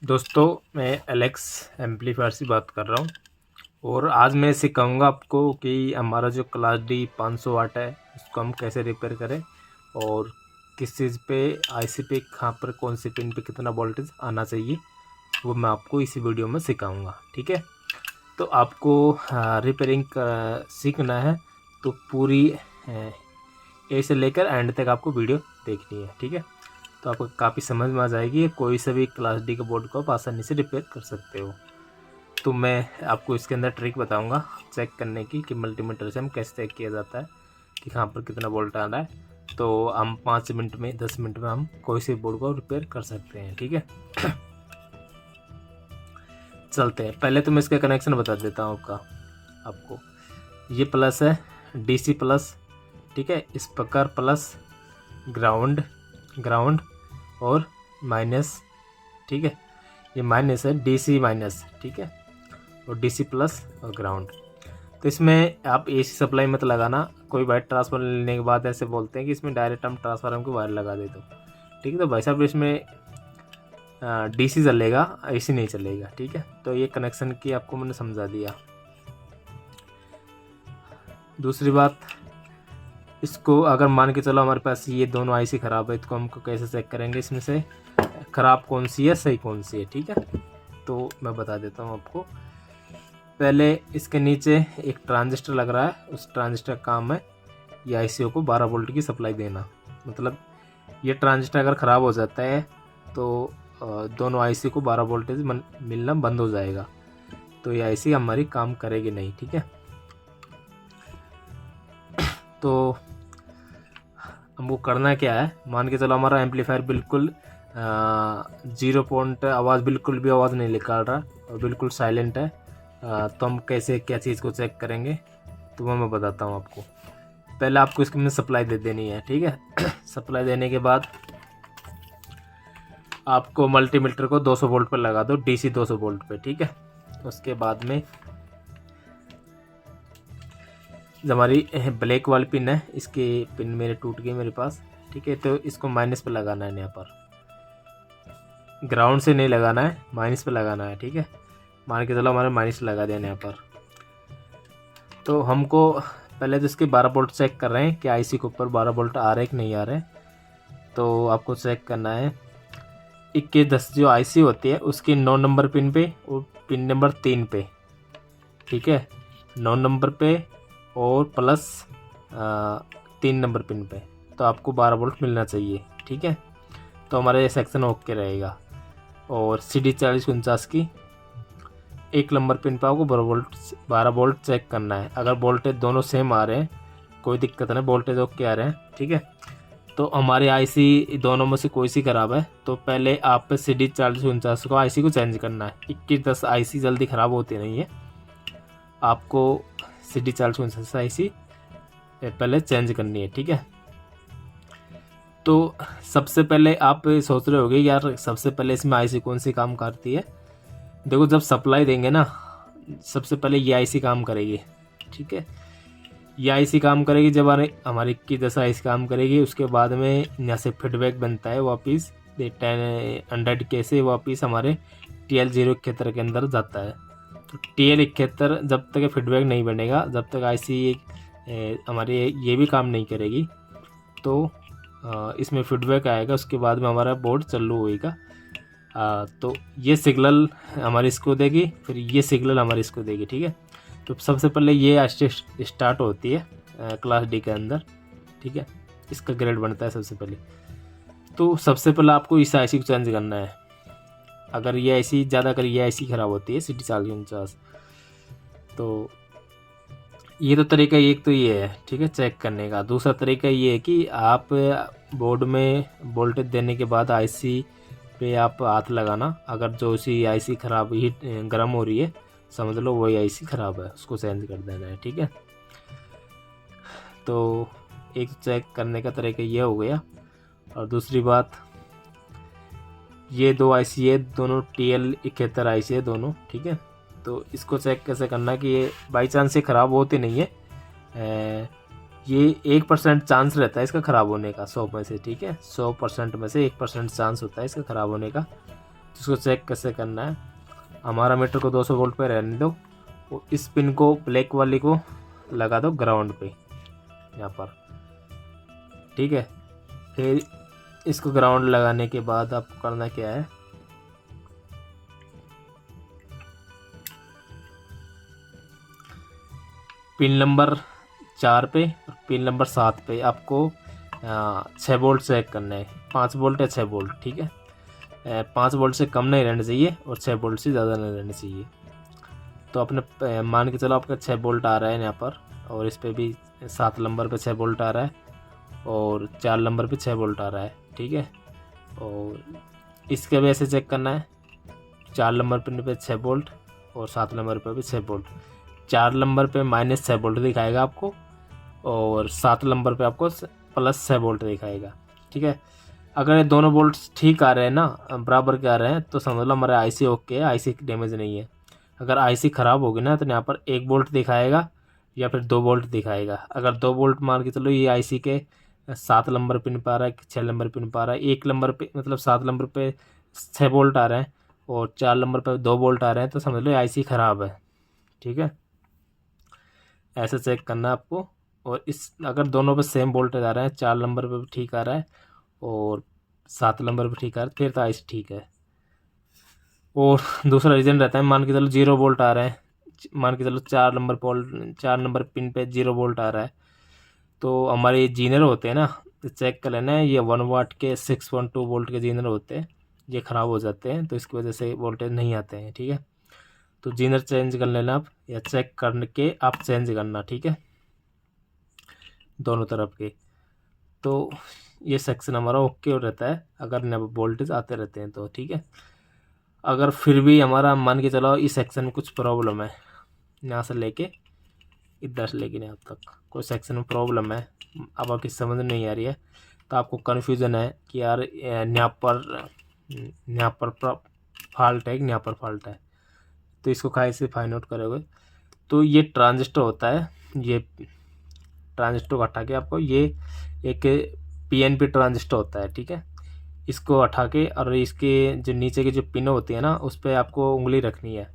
दोस्तों, मैं Alex amplifier से बात कर रहा हूँ और आज मैं सिखाऊंगा आपको कि हमारा जो क्लास डी 500 वाट है उसको हम कैसे रिपेयर करें और किस चीज़ पे आईसी पे कहाँ पर कौन सी पिन पे कितना वोल्टेज आना चाहिए, वो मैं आपको इसी वीडियो में सिखाऊंगा। ठीक है, तो आपको रिपेयरिंग सीखना है तो पूरी ए से लेकर एंड तक आपको वीडियो देखनी है। ठीक है, तो आपको काफ़ी समझ में आ जाएगी, कोई सा भी क्लास डी का बोर्ड को आप आसानी से रिपेयर कर सकते हो। तो मैं आपको इसके अंदर ट्रिक बताऊंगा चेक करने की कि मल्टीमीटर से हम कैसे चेक किया जाता है कि कहाँ पर कितना वोल्ट आ रहा है। तो हम 5 मिनट में 10 मिनट में हम कोई से बोर्ड को रिपेयर कर सकते हैं। ठीक है, चलते हैं। पहले तो मैं इसका कनेक्शन बता देता हूँ आपको। ये प्लस है, डीसी प्लस। ठीक है, इस प्रकार प्लस, ग्राउंड ग्राउंड और माइनस। ठीक है, ये माइनस है, डीसी माइनस। ठीक है, और डीसी प्लस और ग्राउंड। तो इसमें आप एसी सप्लाई मत लगाना। कोई वायर ट्रांसफर लेने के बाद ऐसे बोलते हैं कि इसमें डायरेक्ट हम ट्रांसफार्मर की वायर लगा दे दो। ठीक है, तो भाई साहब इसमें डीसी चलेगा, एसी नहीं चलेगा। ठीक है, तो ये कनेक्शन की आपको मैंने समझा दिया। दूसरी बात, इसको अगर मान के चलो हमारे पास ये दोनों आईसी ख़राब है तो हमको कैसे चेक करेंगे इसमें से ख़राब कौन सी है, सही कौन सी है। ठीक है, तो मैं बता देता हूँ आपको। पहले इसके नीचे एक ट्रांजिस्टर लग रहा है, उस ट्रांजिस्टर का काम है ये आईसीओ को 12 वोल्ट की सप्लाई देना। मतलब ये ट्रांजिस्टर अगर ख़राब हो जाता है तो दोनों आईसी को 12 वोल्टेज मिलना बंद हो जाएगा, तो ये आईसी हमारी काम करेगी नहीं। ठीक है, तो हमको करना क्या है, मान के चलो हमारा एम्पलीफायर बिल्कुल 0 पॉइंट आवाज़, बिल्कुल भी आवाज़ नहीं निकाल रहा और बिल्कुल साइलेंट है। तो हम कैसे क्या चीज़ को चेक करेंगे, तो वो मैं बताता हूँ आपको। पहले आपको इसके में सप्लाई दे देनी है। ठीक है, सप्लाई देने के बाद आपको मल्टीमीटर को 200 वोल्ट पर लगा दो, डीसी 200 वोल्ट पे। ठीक है, उसके बाद में जो हमारी ब्लैक वाली पिन है, इसकी पिन मेरे टूट गई मेरे पास। ठीक है, तो इसको माइनस पे लगाना है, यहाँ पर ग्राउंड से नहीं लगाना है, माइनस पे लगाना है। ठीक है, मान के चलो हमारे माइनस लगा दिया यहाँ पर। तो हमको पहले तो इसके 12 वोल्ट चेक कर रहे हैं कि आईसी के ऊपर 12 वोल्ट आ रहे हैं कि नहीं आ रहे। तो आपको चेक करना है 2110 जो आईसी होती है उसकी 9 नंबर पिन पे और पिन नंबर 3 पे। ठीक है, 9 नंबर पे और प्लस 3 नंबर पिन पे, तो आपको 12 वोल्ट मिलना चाहिए। ठीक है, तो हमारा ये सेक्शन ओके रहेगा। और CD 4049 की 1 नंबर पिन पे आपको 12 वोल्ट चेक करना है। अगर वोल्टेज दोनों सेम आ रहे हैं कोई दिक्कत नहीं, वोल्टेज ओके आ रहे हैं। ठीक है, तो हमारे आईसी दोनों में से कोई सी ख़राब है तो पहले आप CD 4049 को आईसी को चेंज करना है। 2110 आईसी जल्दी ख़राब होती नहीं है, आपको CD 4049 आईसी पहले चेंज करनी है। ठीक है, तो सबसे पहले आप सोच रहे होगे यार सबसे पहले इसमें आईसी कौन सी काम करती है। देखो, जब सप्लाई देंगे ना, सबसे पहले ये आईसी काम करेगी। ठीक है, ये आईसी काम करेगी, जब हमारी 2110 आईसी काम करेगी, उसके बाद में यहाँ से फीडबैक बनता है वापस 10 के से वापस हमारे TL071 के अंदर जाता है। तो TL71 जब तक फीडबैक नहीं बनेगा, जब तक आईसी हमारे ये भी काम नहीं करेगी, तो इसमें फीडबैक आएगा, उसके बाद में हमारा बोर्ड चालू होएगा। तो ये सिग्नल हमारी इसको देगी, फिर ये सिग्नल हमारी इसको देगी। ठीक है, तो सबसे पहले ये स्टार्ट होती है क्लास डी के अंदर। ठीक है, इसका ग्रेड बनता है सबसे पहले। तो सबसे पहले आपको इस आईसी को चेंज करना है। अगर ये आईसी ज़्यादा कर ये आईसी ख़राब होती है CD 4049, तो ये तो तरीका एक तो ये है। ठीक है, चेक करने का। दूसरा तरीका ये है कि आप बोर्ड में वोल्टेज देने के बाद आईसी पे आप हाथ लगाना। अगर जो सी आईसी ख़राब हीट गर्म हो रही है, समझ लो वही आईसी ख़राब है, उसको चेंज कर देना है। ठीक है, तो एक चेक करने का तरीका ये हो गया। और दूसरी बात, ये दो आईसी है, दोनों TL71 आईसी है दोनों। ठीक है, तो इसको चेक कैसे करना कि ये बाई चांस से ख़राब होती नहीं है। ये 1% चांस रहता है इसका ख़राब होने का 100 में से। ठीक है, 100% में से 1% चांस होता है इसका ख़राब होने का। जिसको चेक कैसे करना है, हमारा मीटर को 200 वोल्ट पे रहने दो और इस पिन को ब्लैक वाली को लगा दो ग्राउंड पे यहाँ पर, ठीक है। फिर इसको ग्राउंड लगाने के बाद आपको करना क्या है, पिन नंबर 4 पे और पिन नंबर 7 पे आपको 6 वोल्ट चेक करना है, 5 वोल्ट या 6 वोल्ट, ठीक है। 5 वोल्ट से कम नहीं रहना चाहिए और 6 वोल्ट से ज़्यादा नहीं रहना चाहिए। तो अपने मान के चलो आपका 6 वोल्ट आ रहा है यहाँ पर, और इस पर भी 7 नंबर पे 6 वोल्ट आ रहा है और 4 नंबर पे 6 वोल्ट आ रहा है, ठीक है। और इसके भी ऐसे चेक करना है, 4 नंबर पिन पे 6 वोल्ट और 7 नंबर पे भी 6 वोल्ट। 4 नंबर पे -6 वोल्ट दिखाएगा आपको और 7 नंबर पे आपको +6 वोल्ट दिखाएगा, ठीक है। अगर ये दोनों वोल्ट ठीक आ रहे हैं ना, बराबर के आ रहे हैं, तो समझ लो हमारा आईसी ओके है, आईसी डैमेज नहीं है। अगर आईसी ख़राब होगी ना तो यहाँ पर 1 वोल्ट दिखाएगा या फिर 2 वोल्ट दिखाएगा। अगर 2 वोल्ट मान के चलो ये आईसी के 7 नंबर पिन पर आ रहा है, 6 नंबर पिन पर आ रहा है, 1 नंबर पे मतलब 7 नंबर पे 6 वोल्ट आ रहे हैं और 4 नंबर पे 2 वोल्ट आ रहे हैं, तो समझ लो आईसी ख़राब है, ठीक है। ऐसे चेक करना है आपको। और इस अगर दोनों पे सेम वोल्टेज आ रहे हैं, 4 नंबर पे भी ठीक आ रहा है और 7 नंबर पे ठीक आ रहा है, फिर तो आईसी ठीक है। और दूसरा रीज़न रहता है, मान के चलो 0 वोल्ट आ रहे हैं, मान के चलो 4 नंबर पिन पे 0 वोल्ट आ रहा है, तो हमारे जीनर होते हैं ना, तो चेक कर लेना है, ये 1 वाट के 612 वोल्ट के जीनर होते हैं, ये ख़राब हो जाते हैं, तो इसकी वजह से वोल्टेज नहीं आते हैं, ठीक है। तो जीनर चेंज कर लेना आप, या चेक करके आप चेंज करना, ठीक है, दोनों तरफ के। तो ये सेक्शन हमारा ओके हो रहता है अगर न वोल्टेज आते रहते हैं तो, ठीक है। अगर फिर भी हमारा मान के चलो इस सेक्शन में कुछ प्रॉब्लम है, यहाँ से लेके इधर से लेके यहाँ तक कोई सेक्शन में प्रॉब्लम है, अब आपकी समझ नहीं आ रही है, तो आपको कन्फ्यूज़न है कि यार यहाँ पर फॉल्ट है कि यहाँ पर फॉल्ट है, तो इसको कैसे फाइंड आउट करोगे। तो ये ट्रांजिस्टर होता है, ये ट्रांजिस्टर को हटा के आपको ये एक पीएनपी ट्रांजिस्टर होता है, ठीक है। इसको हटा के और इसके जो नीचे की जो पिन होती है ना, उस पर आपको उंगली रखनी है।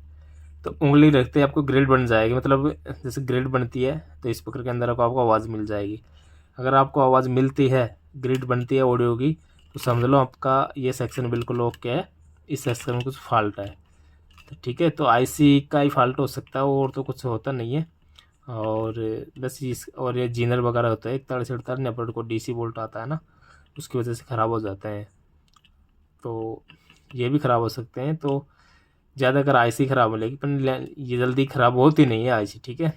तो उंगली रखते ही आपको ग्रिड बन जाएगी, मतलब जैसे ग्रिड बनती है तो स्पीकर के अंदर आपको आवाज़ मिल जाएगी। अगर आपको आवाज़ मिलती है, ग्रिड बनती है ऑडियो की, तो समझ लो आपका ये सेक्शन बिल्कुल ओके है, इस सेक्शन में कुछ फॉल्ट है, तो ठीक है। तो आईसी का ही फॉल्ट हो सकता है और तो कुछ होता नहीं है। और बस इस और ये जीनर वगैरह होता है, 41-48 नेटवर्क को डीसी वोल्ट आता है ना, उसकी वजह से ख़राब हो जाते हैं, तो ये भी ख़राब हो सकते हैं। तो ज़्यादातर आईसी ख़राब मिलेगी, पर ये जल्दी ख़राब होती नहीं है आईसी, ठीक है।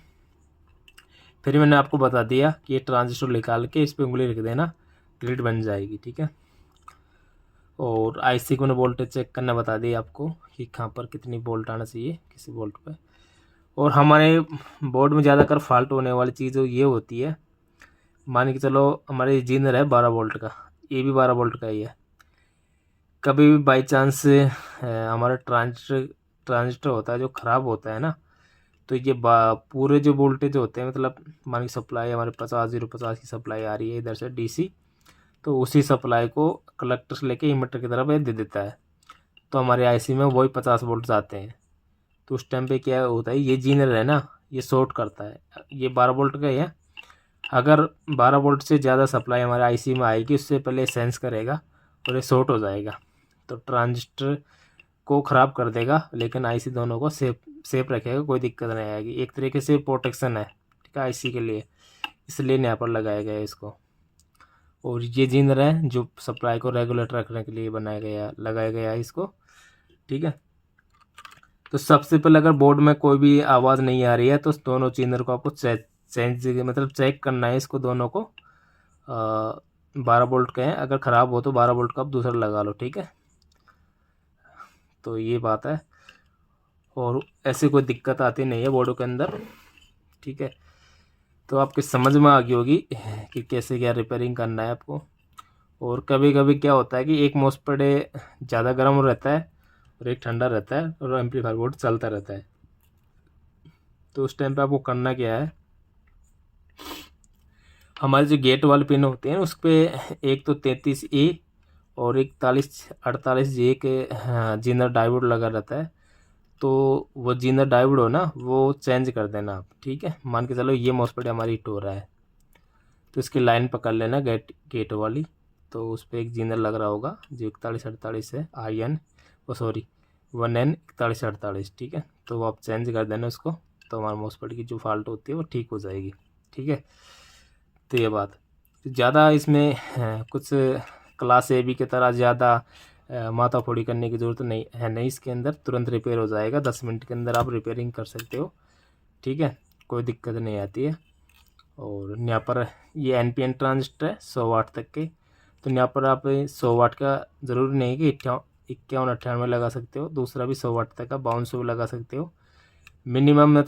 फिर मैंने आपको बता दिया कि ये ट्रांजिस्टर निकाल के इस पर उंगली रख देना, ग्रिड बन जाएगी, ठीक है। और आईसी को ना वोल्टेज चेक करना बता दिया आपको कि कहाँ पर कितनी वोल्ट आना चाहिए किसी वोल्ट पे। और हमारे बोर्ड में ज़्यादातर फॉल्ट होने वाली चीज़ ये होती है, मान के चलो हमारे जीनर है 12 वोल्ट का, ये भी 12 वोल्ट का ही है। कभी भी बाई चांस हमारा ट्रांजिस्टर होता है जो ख़राब होता है ना, तो ये पूरे जो वोल्टेज होते हैं, मतलब मान की सप्लाई हमारे 50 की सप्लाई आ रही है इधर से डीसी, तो उसी सप्लाई को कलेक्टर से लेके इन्वर्टर की तरफ दे देता है, तो हमारे आईसी में वही 50 वोल्ट आते हैं। तो उस टाइम पे क्या होता है, ये जीनर है ना, ये शॉर्ट करता है, ये 12 वोल्ट का ही है। अगर 12 वोल्ट से ज़्यादा सप्लाई हमारे आईसी में आएगी, उससे पहले सेंस करेगा और ये शॉर्ट हो जाएगा, तो ट्रांजिस्टर को ख़राब कर देगा, लेकिन आईसी दोनों को सेफ रखेगा, कोई दिक्कत नहीं आएगी। एक तरीके से प्रोटेक्शन है, ठीक है, आईसी के लिए, इसलिए यहाँ पर लगाया गया है इसको। और ये जीनर है जो सप्लाई को रेगुलेट रखने के लिए लगाया गया है इसको, ठीक है। तो सबसे पहले अगर बोर्ड में कोई भी आवाज़ नहीं आ रही है, तो दोनों जीनर को आपको चेंज मतलब चेक करना है, इसको दोनों को 12 वोल्ट के हैं, अगर ख़राब हो तो 12 वोल्ट का आप दूसरा लगा लो, ठीक है। तो ये बात है, और ऐसी कोई दिक्कत आती नहीं है बोर्ड के अंदर, ठीक है। तो आपकी समझ में आ गई होगी कि कैसे क्या रिपेयरिंग करना है आपको। और कभी कभी क्या होता है कि एक मॉसफेट ज़्यादा गर्म रहता है और एक ठंडा रहता है और एम्पलीफायर बोर्ड चलता रहता है, तो उस टाइम पे आपको करना क्या है, हमारे जो गेट वाले पिन होते हैं उस पर एक तो 33A और 4148 जे के जीनर डायोड लगा रहता है। तो वो जीनर डायोड हो ना, वो चेंज कर देना आप, ठीक है। मान के चलो ये मॉसफेट हमारी हिट हो रहा है, तो इसकी लाइन पकड़ लेना गेट वाली। तो उस पर एक जीनर लग रहा होगा जो 4148 है, IN, ओ सॉरी 1N 4148, ठीक है। तो वो आप चेंज कर देना उसको, तो हमारे मॉसफेट की जो फॉल्ट होती है वो ठीक हो जाएगी, ठीक है। तो ये बात ज़्यादा इसमें कुछ क्लास ए बी की तरह ज़्यादा माथा फोड़ी करने की ज़रूरत नहीं है, नहीं इसके अंदर तुरंत रिपेयर हो जाएगा, 10 मिनट के अंदर आप रिपेयरिंग कर सकते हो, ठीक है, कोई दिक्कत नहीं आती है। और यहाँ पर ये NPN ट्रांजिस्टर है 100 वाट तक के, तो यहाँ पर आप 100 वाट का ज़रूरी नहीं कि 51-98 लगा सकते हो, दूसरा भी 100 वाट तक का 5200 भी लगा सकते हो। मिनिमम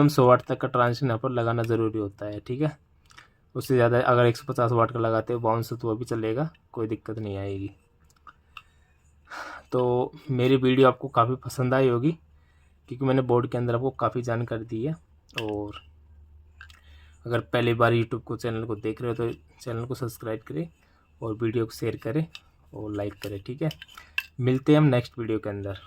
100 वाट तक का ट्रांजिस्टर यहाँ पर लगाना ज़रूरी होता है, ठीक है। उससे ज़्यादा अगर 150 वाट का लगाते हो 5200 तो वो भी चलेगा, कोई दिक्कत नहीं आएगी। तो मेरी वीडियो आपको काफ़ी पसंद आई होगी, क्योंकि मैंने बोर्ड के अंदर आपको काफ़ी जानकारी दी है। और अगर पहली बार यूट्यूब चैनल को देख रहे हो तो चैनल को सब्सक्राइब करें और वीडियो को शेयर करें और लाइक करें, ठीक है। मिलते हैं हम नेक्स्ट वीडियो के अंदर।